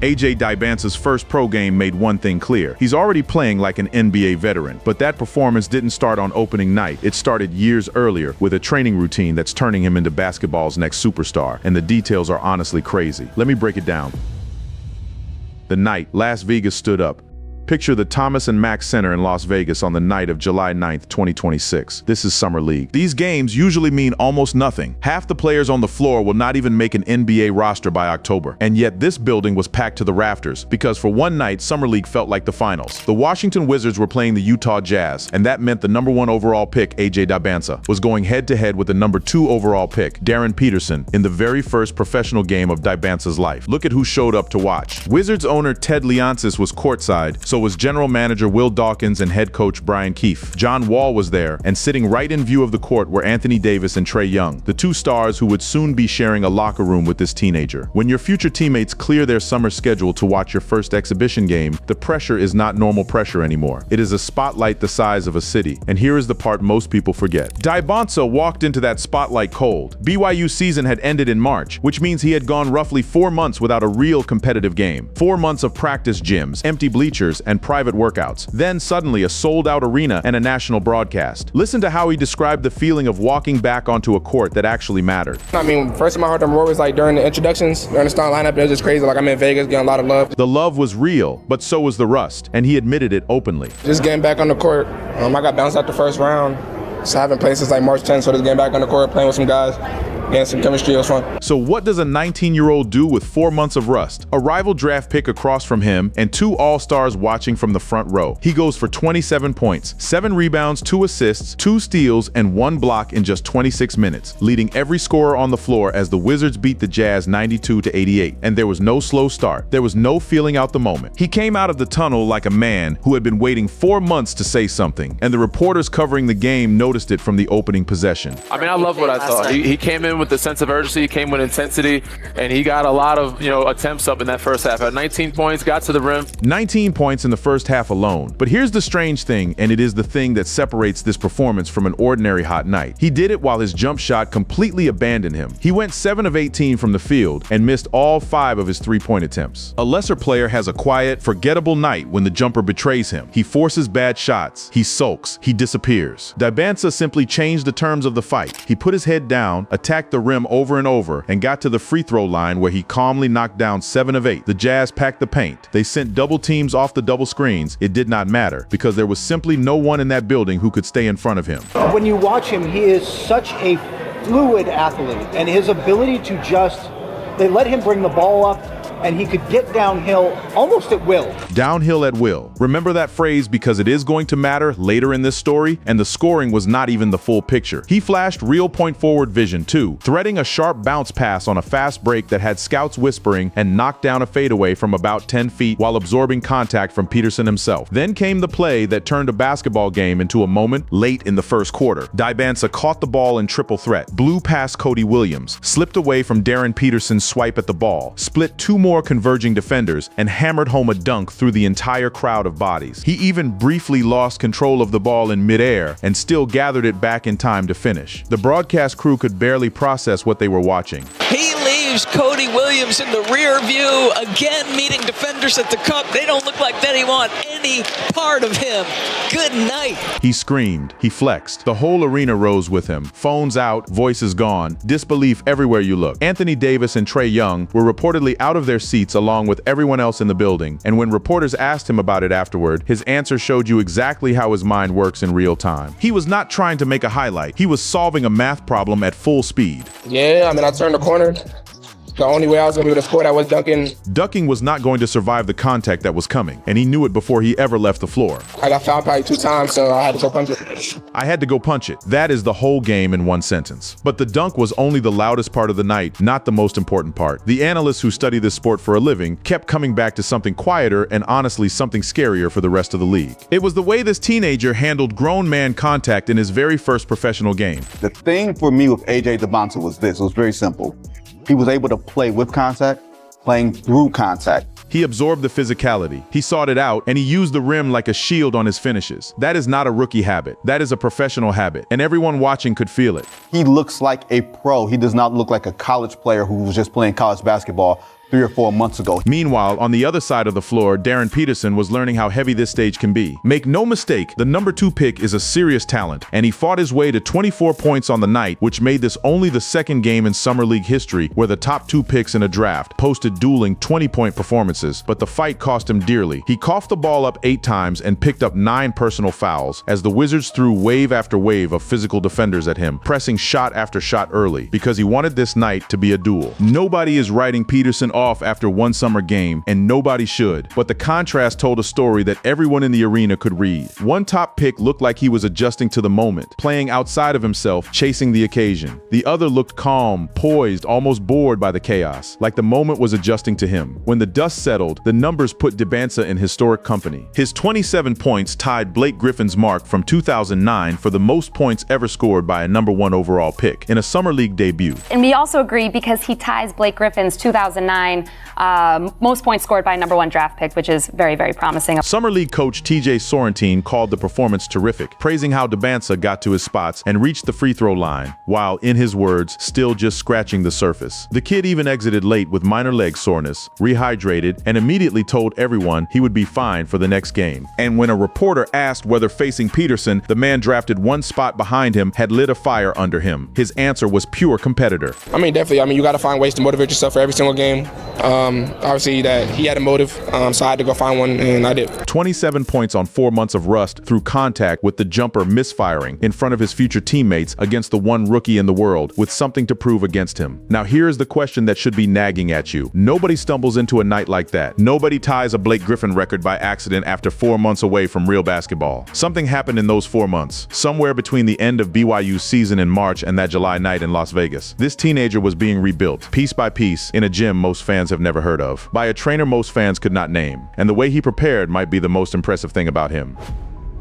AJ Dybantsa's first pro game made one thing clear. He's already playing like an NBA veteran, but that performance didn't start on opening night. It started years earlier with a training routine that's turning him into basketball's next superstar, and the details are honestly crazy. Let me break it down. The night Las Vegas stood up. Picture the Thomas and Mack Center in Las Vegas on the night of July 9th, 2026. This is Summer League. These games usually mean almost nothing. Half the players on the floor will not even make an NBA roster by October. And yet this building was packed to the rafters because for one night, Summer League felt like the finals. The Washington Wizards were playing the Utah Jazz, and that meant the #1 overall pick, AJ Dybantsa, was going head-to-head with the #2 overall pick, Darren Peterson, in the very first professional game of Dybantsa's life. Look at who showed up to watch. Wizards owner Ted Leonsis was courtside, so was general manager Will Dawkins and head coach Brian Keefe. John Wall was there, and sitting right in view of the court were Anthony Davis and Trae Young, the two stars who would soon be sharing a locker room with this teenager. When your future teammates clear their summer schedule to watch your first exhibition game, the pressure is not normal pressure anymore. It is a spotlight the size of a city, and here is the part most people forget. Dybantsa walked into that spotlight cold. BYU season had ended in March, which means he had gone roughly 4 months without a real competitive game. 4 months of practice gyms, empty bleachers, and private workouts. Then suddenly a sold-out arena and a national broadcast. Listen to how he described the feeling of walking back onto a court that actually mattered. I mean, first of my heart, the was like during the introductions, during the starting lineup, it was just crazy. Like I'm in Vegas, getting a lot of love. The love was real, but so was the rust, and he admitted it openly. Just getting back on the court. I got bounced out the first round. So I haven't played since like March 10th, so just getting back on the court, playing with some guys. Getting some chemistry, it was fun. So what does a 19-year-old do with 4 months of rust? A rival draft pick across from him and 2 all-stars watching from the front row. He goes for 27 points, 7 rebounds, 2 assists, 2 steals, and 1 block in just 26 minutes, leading every scorer on the floor as the Wizards beat the Jazz 92-88. And there was no slow start. There was no feeling out the moment. He came out of the tunnel like a man who had been waiting 4 months to say something, and the reporters covering the game noticed it from the opening possession. I mean, I love what I saw. He came in with the sense of urgency, he came with intensity, and he got a lot of attempts up in that first half. At 19 points, got to the rim. 19 points in the first half alone. But here's the strange thing, and it is the thing that separates this performance from an ordinary hot night. He did it while his jump shot completely abandoned him. He went 7 of 18 from the field and missed all 5 of his 3-point attempts. A lesser player has a quiet, forgettable night when the jumper betrays him. He forces bad shots, he sulks, he disappears. Dybantsa simply changed the terms of the fight. He put his head down, attacked the rim over and over, and got to the free throw line where he calmly knocked down 7 of 8. The Jazz packed the paint. They sent double teams off the double screens. It did not matter because there was simply no one in that building who could stay in front of him. When you watch him, he is such a fluid athlete, and his ability to they let him bring the ball up and he could get downhill almost at will. Downhill at will. Remember that phrase because it is going to matter later in this story, and the scoring was not even the full picture. He flashed real point forward vision too, threading a sharp bounce pass on a fast break that had scouts whispering and knocked down a fadeaway from about 10 feet while absorbing contact from Peterson himself. Then came the play that turned a basketball game into a moment late in the first quarter. Dybantsa caught the ball in triple threat, blew past Cody Williams, slipped away from Darren Peterson's swipe at the ball, split 2 more converging defenders, and hammered home a dunk through the entire crowd of bodies. He even briefly lost control of the ball in midair and still gathered it back in time to finish. The broadcast crew could barely process what they were watching. He leaves Cody Williams in the rear view, again meeting defenders at the cup. They don't look like they want any part of him. Good night. He screamed. He flexed. The whole arena rose with him. Phones out, voices gone, disbelief everywhere you look. Anthony Davis and Trae Young were reportedly out of their seats along with everyone else in the building, and when reporters asked him about it afterward, his answer showed you exactly how his mind works in real time. He was not trying to make a highlight. He was solving a math problem at full speed. Yeah, I mean, I turned the corner. The only way I was going to be able to score that was dunking. Ducking was not going to survive the contact that was coming, and he knew it before he ever left the floor. I got fouled probably 2 times, so I had to go punch it. I had to go punch it. That is the whole game in one sentence. But the dunk was only the loudest part of the night, not the most important part. The analysts who study this sport for a living kept coming back to something quieter and honestly something scarier for the rest of the league. It was the way this teenager handled grown man contact in his very first professional game. The thing for me with AJ Dybantsa was this. It was very simple. He was able to play with contact, playing through contact. He absorbed the physicality, he sought it out, and he used the rim like a shield on his finishes. That is not a rookie habit. That is a professional habit, and everyone watching could feel it. He looks like a pro. He does not look like a college player who was just playing college basketball, 3 or 4 months ago. Meanwhile, on the other side of the floor, Darren Peterson was learning how heavy this stage can be. Make no mistake, the number 2 pick is a serious talent, and he fought his way to 24 points on the night, which made this only the second game in Summer League history where the top 2 picks in a draft posted dueling 20-point performances, but the fight cost him dearly. He coughed the ball up 8 times and picked up 9 personal fouls as the Wizards threw wave after wave of physical defenders at him, pressing shot after shot early, because he wanted this night to be a duel. Nobody is writing Peterson off after one summer game, and nobody should, but the contrast told a story that everyone in the arena could read. One top pick looked like he was adjusting to the moment, playing outside of himself, chasing the occasion. The other looked calm, poised, almost bored by the chaos, like the moment was adjusting to him. When the dust settled, the numbers put Dybantsa in historic company. His 27 points tied Blake Griffin's mark from 2009 for the most points ever scored by a number 1 overall pick in a Summer League debut. And we also agree because he ties Blake Griffin's 2009 most points scored by a number 1 draft pick, which is very, very promising. Summer League coach TJ Sorrentine called the performance terrific, praising how Dybantsa got to his spots and reached the free throw line, while, in his words, still just scratching the surface. The kid even exited late with minor leg soreness, rehydrated, and immediately told everyone he would be fine for the next game. And when a reporter asked whether facing Peterson, the man drafted 1 spot behind him, had lit a fire under him, his answer was pure competitor. Definitely. You got to find ways to motivate yourself for every single game. Obviously, that he had a motive, so I had to go find one, and I did. 27 points on 4 months of rust through contact with the jumper misfiring in front of his future teammates against the one rookie in the world with something to prove against him. Now here's the question that should be nagging at you. Nobody stumbles into a night like that. Nobody ties a Blake Griffin record by accident after 4 months away from real basketball. Something happened in those 4 months, somewhere between the end of BYU's season in March and that July night in Las Vegas. This teenager was being rebuilt, piece by piece, in a gym most fans have never heard of, by a trainer most fans could not name, and the way he prepared might be the most impressive thing about him.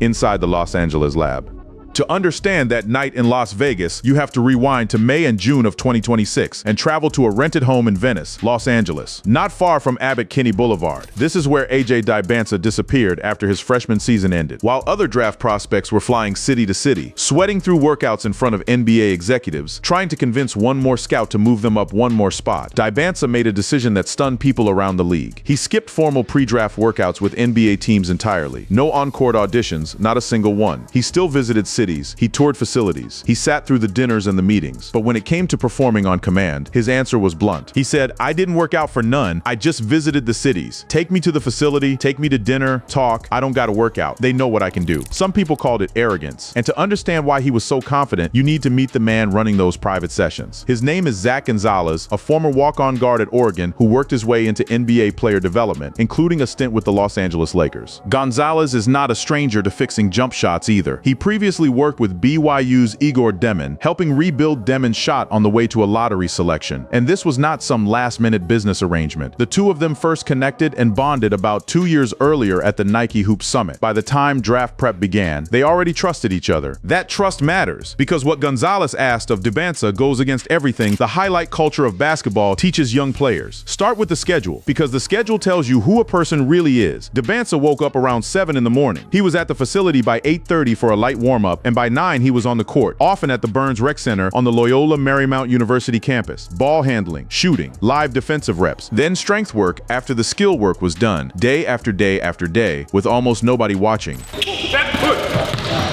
Inside the Los Angeles lab. To understand that night in Las Vegas, you have to rewind to May and June of 2026 and travel to a rented home in Venice, Los Angeles, not far from Abbott Kinney Boulevard. This is where AJ Dybantsa disappeared after his freshman season ended. While other draft prospects were flying city to city, sweating through workouts in front of NBA executives, trying to convince one more scout to move them up 1 more spot, Dybantsa made a decision that stunned people around the league. He skipped formal pre-draft workouts with NBA teams entirely. No on-court auditions, not a single one. He still visited cities. He toured facilities. He sat through the dinners and the meetings. But when it came to performing on command, his answer was blunt. He said, "I didn't work out for none. I just visited the cities. Take me to the facility, take me to dinner, talk. I don't gotta work out. They know what I can do." Some people called it arrogance. And to understand why he was so confident, you need to meet the man running those private sessions. His name is Zach Gonzalez, a former walk-on guard at Oregon who worked his way into NBA player development, including a stint with the Los Angeles Lakers. Gonzalez is not a stranger to fixing jump shots either. He previously worked with BYU's Igor Demin, helping rebuild Demin's shot on the way to a lottery selection. And this was not some last-minute business arrangement. The two of them first connected and bonded about 2 years earlier at the Nike Hoop Summit. By the time draft prep began, they already trusted each other. That trust matters, because what Gonzalez asked of Dybantsa goes against everything the highlight culture of basketball teaches young players. Start with the schedule, because the schedule tells you who a person really is. Dybantsa woke up around 7 in the morning. He was at the facility by 8:30 for a light warm-up, and by 9 he was on the court, often at the Burns Rec Center on the Loyola Marymount University campus. Ball handling, shooting, live defensive reps, then strength work after the skill work was done, day after day after day, with almost nobody watching. Set, push.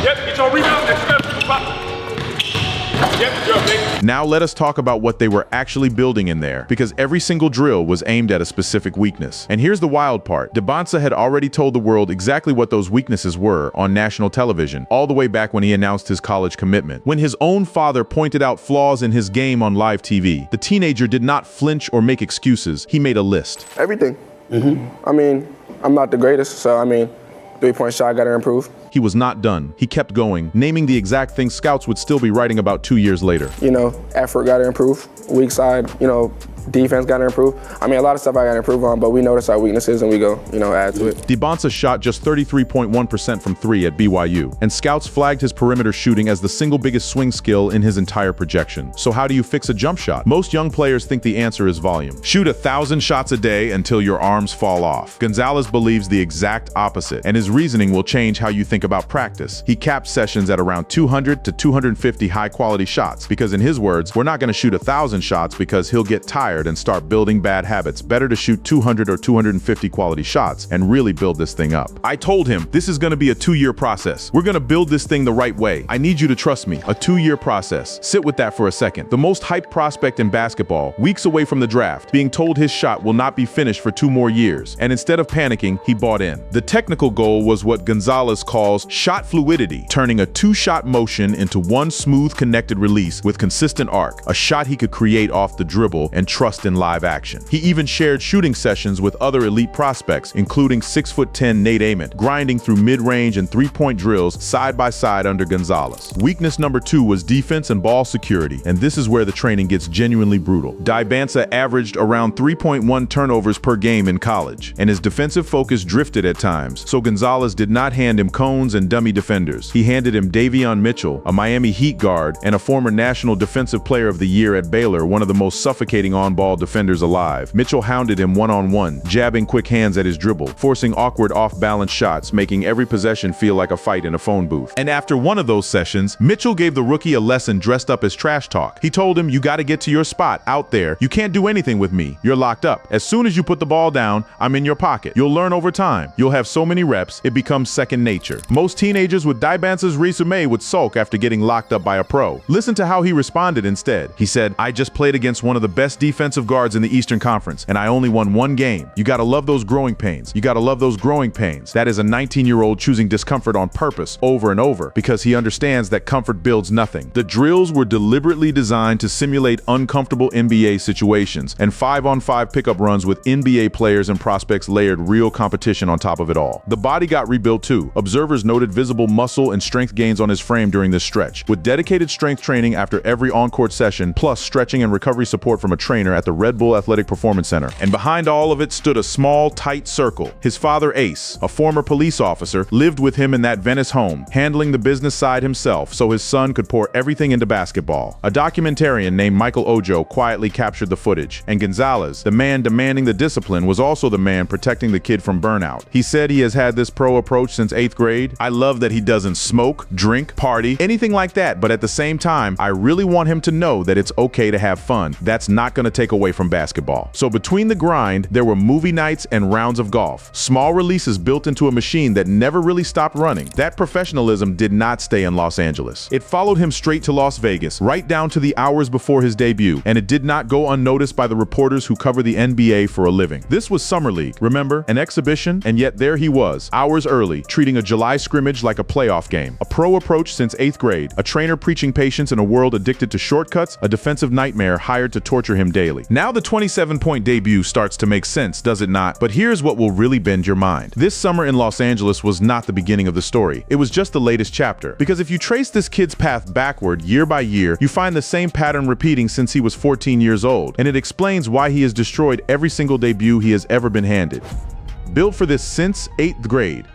Yep, get your rebound, next step, pop. Yep, good, big. Now let us talk about what they were actually building in there, because every single drill was aimed at a specific weakness. And here's the wild part. Dybantsa had already told the world exactly what those weaknesses were on national television, all the way back when he announced his college commitment. When his own father pointed out flaws in his game on live TV, the teenager did not flinch or make excuses. He made a list. Everything. I'm not the greatest, so 3-point shot got to improve. He was not done. He kept going, naming the exact things scouts would still be writing about 2 years later. Effort got to improve. Weak side, defense got to improve. A lot of stuff I got to improve on, but we notice our weaknesses and we go, add to it. Dybantsa shot just 33.1% from 3 at BYU, and scouts flagged his perimeter shooting as the single biggest swing skill in his entire projection. So how do you fix a jump shot? Most young players think the answer is volume. Shoot 1,000 shots a day until your arms fall off. Gonzalez believes the exact opposite, and his reasoning will change how you think about practice. He caps sessions at around 200 to 250 high-quality shots, because in his words, we're not going to shoot 1,000 shots because he'll get tired tired and start building bad habits. Better to shoot 200 or 250 quality shots and really build this thing up. I told him, this is going to be a 2-year process. We're going to build this thing the right way. I need you to trust me. A 2-year process. Sit with that for a second. The most hyped prospect in basketball, weeks away from the draft, being told his shot will not be finished for 2 more years. And instead of panicking, he bought in. The technical goal was what Gonzalez calls shot fluidity, turning a 2-shot motion into one smooth connected release with consistent arc, a shot he could create off the dribble and trust in live action. He even shared shooting sessions with other elite prospects, including 6'10" Nate Ament, grinding through mid-range and 3-point drills side by side under Gonzalez. Weakness number 2 was defense and ball security, and this is where the training gets genuinely brutal. Dybantsa averaged around 3.1 turnovers per game in college, and his defensive focus drifted at times, so Gonzalez did not hand him cones and dummy defenders. He handed him Davion Mitchell, a Miami Heat guard and a former National Defensive Player of the Year at Baylor, one of the most suffocating on-ball defenders alive. Mitchell hounded him one-on-one, jabbing quick hands at his dribble, forcing awkward off-balance shots, making every possession feel like a fight in a phone booth. And after one of those sessions, Mitchell gave the rookie a lesson dressed up as trash talk. He told him, you gotta get to your spot out there. You can't do anything with me. You're locked up. As soon as you put the ball down, I'm in your pocket. You'll learn over time. You'll have so many reps, it becomes second nature. Most teenagers with Dybantsa's resume would sulk after getting locked up by a pro. Listen to how he responded instead. He said, I just played against one of the best defensive guards in the Eastern Conference, and I only won 1 game. You gotta love those growing pains. You gotta love those growing pains. That is a 19-year-old choosing discomfort on purpose over and over because he understands that comfort builds nothing. The drills were deliberately designed to simulate uncomfortable NBA situations, and 5-on-5 pickup runs with NBA players and prospects layered real competition on top of it all. The body got rebuilt too. Observers noted visible muscle and strength gains on his frame during this stretch, with dedicated strength training after every on-court session, plus stretching and recovery support from a trainer at the Red Bull Athletic Performance Center. And behind all of it stood a small, tight circle. His father, Ace, a former police officer, lived with him in that Venice home, handling the business side himself so his son could pour everything into basketball. A documentarian named Michael Ojo quietly captured the footage, and Gonzalez, the man demanding the discipline, was also the man protecting the kid from burnout. He said he has had this pro approach since 8th grade. I love that he doesn't smoke, drink, party, anything like that, but at the same time, I really want him to know that it's okay to have fun. That's not going to take away from basketball. So between the grind, there were movie nights and rounds of golf. Small releases built into a machine that never really stopped running. That professionalism did not stay in Los Angeles. It followed him straight to Las Vegas, right down to the hours before his debut, and it did not go unnoticed by the reporters who cover the NBA for a living. This was Summer League, remember? An exhibition, and yet there he was, hours early, treating a July scrimmage like a playoff game. A pro approach since 8th grade, a trainer preaching patience in a world addicted to shortcuts, a defensive nightmare hired to torture him daily. Now the 27-point debut starts to make sense, does it not? But here's what will really bend your mind. This summer in Los Angeles was not the beginning of the story. It was just the latest chapter. Because if you trace this kid's path backward year by year, you find the same pattern repeating since he was 14 years old, and it explains why he has destroyed every single debut he has ever been handed. Built for this since 8th grade.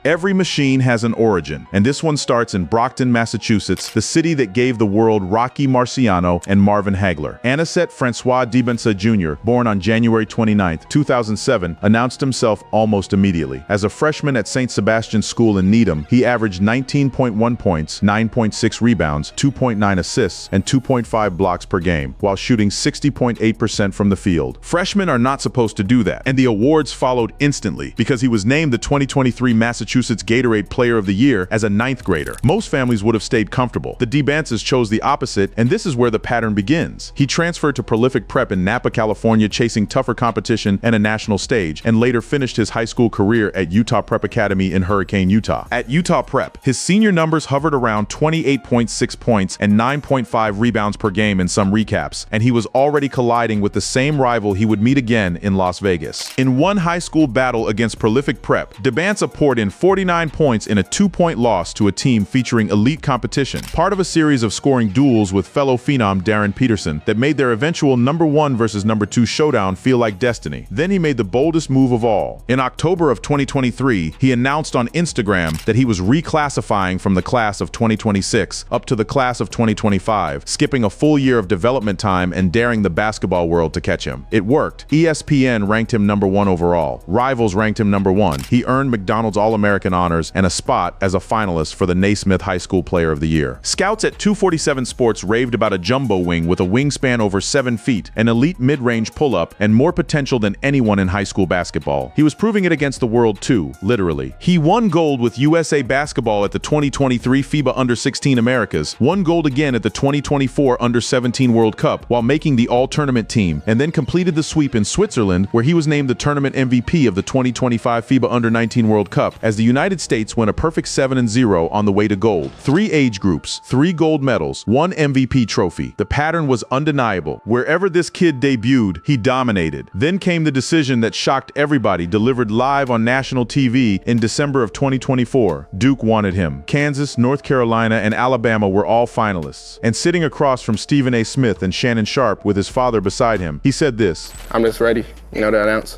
Every machine has an origin, and this one starts in Brockton, Massachusetts, the city that gave the world Rocky Marciano and Marvin Hagler. Anicet Francois Dybantsa Jr., born on January 29, 2007, announced himself almost immediately. As a freshman at St. Sebastian's School in Needham, he averaged 19.1 points, 9.6 rebounds, 2.9 assists, and 2.5 blocks per game, while shooting 60.8% from the field. Freshmen are not supposed to do that, and the awards followed instantly because he was named the 2023 Massachusetts Gatorade Player of the Year as a 9th grader. Most families would have stayed comfortable. The Dybantsas chose the opposite, and this is where the pattern begins. He transferred to prolific prep in Napa, California, chasing tougher competition and a national stage, and later finished his high school career at Utah Prep Academy in Hurricane, Utah. At Utah Prep, his senior numbers hovered around 28.6 points and 9.5 rebounds per game in some recaps, and he was already colliding with the same rival he would meet again in Las Vegas. In one high school battle against prolific prep, Dybantsa poured in 49 points in a 2-point loss to a team featuring elite competition, part of a series of scoring duels with fellow phenom Darren Peterson that made their eventual number 1 versus number 2 showdown feel like destiny. Then he made the boldest move of all. In October of 2023, he announced on Instagram that he was reclassifying from the class of 2026 up to the class of 2025, skipping a full year of development time and daring the basketball world to catch him. It worked. ESPN ranked him number 1 overall. Rivals ranked him number 1. He earned McDonald's All-American All-American honors and a spot as a finalist for the Naismith High School Player of the Year. Scouts at 247 Sports raved about a jumbo wing with a wingspan over 7 feet, an elite mid-range pull-up, and more potential than anyone in high school basketball. He was proving it against the world too, literally. He won gold with USA Basketball at the 2023 FIBA Under-16 Americas, won gold again at the 2024 Under-17 World Cup while making the all-tournament team, and then completed the sweep in Switzerland where he was named the tournament MVP of the 2025 FIBA Under-19 World Cup as the United States went a perfect 7-0 on the way to gold. 3 age groups, 3 gold medals, 1 MVP trophy. The pattern was undeniable. Wherever this kid debuted, he dominated. Then came the decision that shocked everybody, delivered live on national TV in December of 2024. Duke wanted him. Kansas, North Carolina, and Alabama were all finalists. And sitting across from Stephen A. Smith and Shannon Sharp with his father beside him, he said this: I'm just ready, to announce.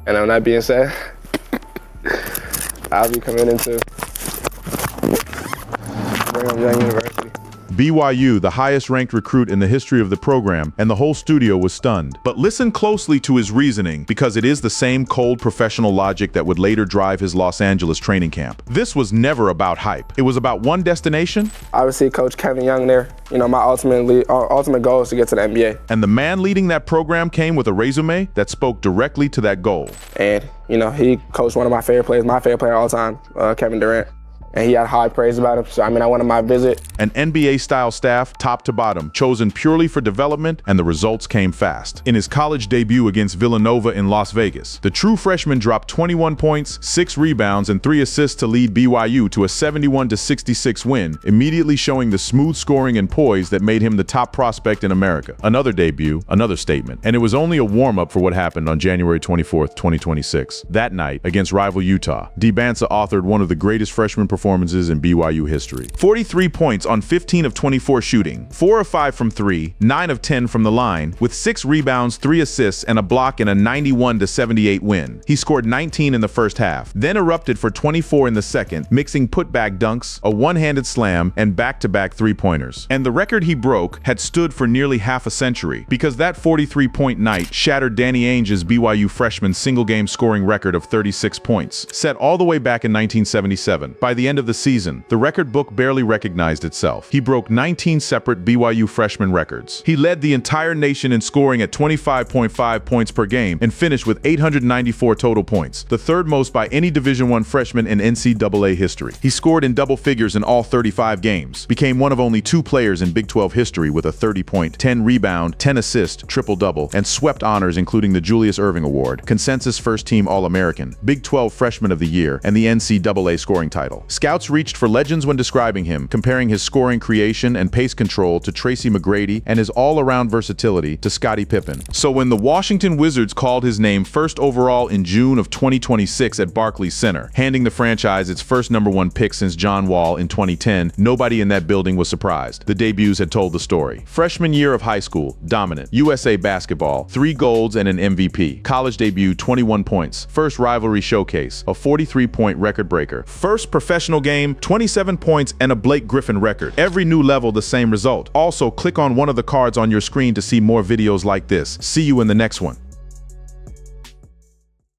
And on that being said, I'll be coming into Brigham Young University. BYU, the highest-ranked recruit in the history of the program, and the whole studio was stunned. But listen closely to his reasoning, because it is the same cold professional logic that would later drive his Los Angeles training camp. This was never about hype. It was about one destination. Obviously, Coach Kevin Young there. My ultimate goal is to get to the NBA. And the man leading that program came with a resume that spoke directly to that goal. And, he coached one of my favorite players, my favorite player of all time, Kevin Durant. And he had high praise about him, so I wanted my visit. An NBA-style staff, top to bottom, chosen purely for development, and the results came fast. In his college debut against Villanova in Las Vegas, the true freshman dropped 21 points, 6 rebounds, and 3 assists to lead BYU to a 71-66 win, immediately showing the smooth scoring and poise that made him the top prospect in America. Another debut, another statement. And it was only a warm-up for what happened on January 24th, 2026. That night, against rival Utah, Dybantsa authored one of the greatest freshman performances in BYU history. 43 points on 15 of 24 shooting, 4 of 5 from 3, 9 of 10 from the line, with 6 rebounds, 3 assists, and a block in a 91-78 win. He scored 19 in the first half, then erupted for 24 in the second, mixing putback dunks, a one-handed slam, and back-to-back three-pointers. And the record he broke had stood for nearly half a century, because that 43-point night shattered Danny Ainge's BYU freshman single-game scoring record of 36 points, set all the way back in 1977. By the end of the season, the record book barely recognized itself. He broke 19 separate BYU freshman records. He led the entire nation in scoring at 25.5 points per game and finished with 894 total points, the third most by any Division I freshman in NCAA history. He scored in double figures in all 35 games, became one of only 2 players in Big 12 history with a 30-point, 10-rebound, 10-assist, triple-double, and swept honors including the Julius Erving Award, consensus first-team All-American, Big 12 Freshman of the Year, and the NCAA scoring title. Scouts reached for legends when describing him, comparing his scoring creation and pace control to Tracy McGrady and his all-around versatility to Scottie Pippen. So when the Washington Wizards called his name first overall in June of 2026 at Barclays Center, handing the franchise its first #1 pick since John Wall in 2010, nobody in that building was surprised. The debuts had told the story. Freshman year of high school, dominant. USA Basketball, 3 golds and an MVP. College debut, 21 points. First rivalry showcase, a 43-point record breaker. First professional game, 27 points and a Blake Griffin record. Every new level, the same result. Also, click on one of the cards on your screen to see more videos like this. See you in the next one.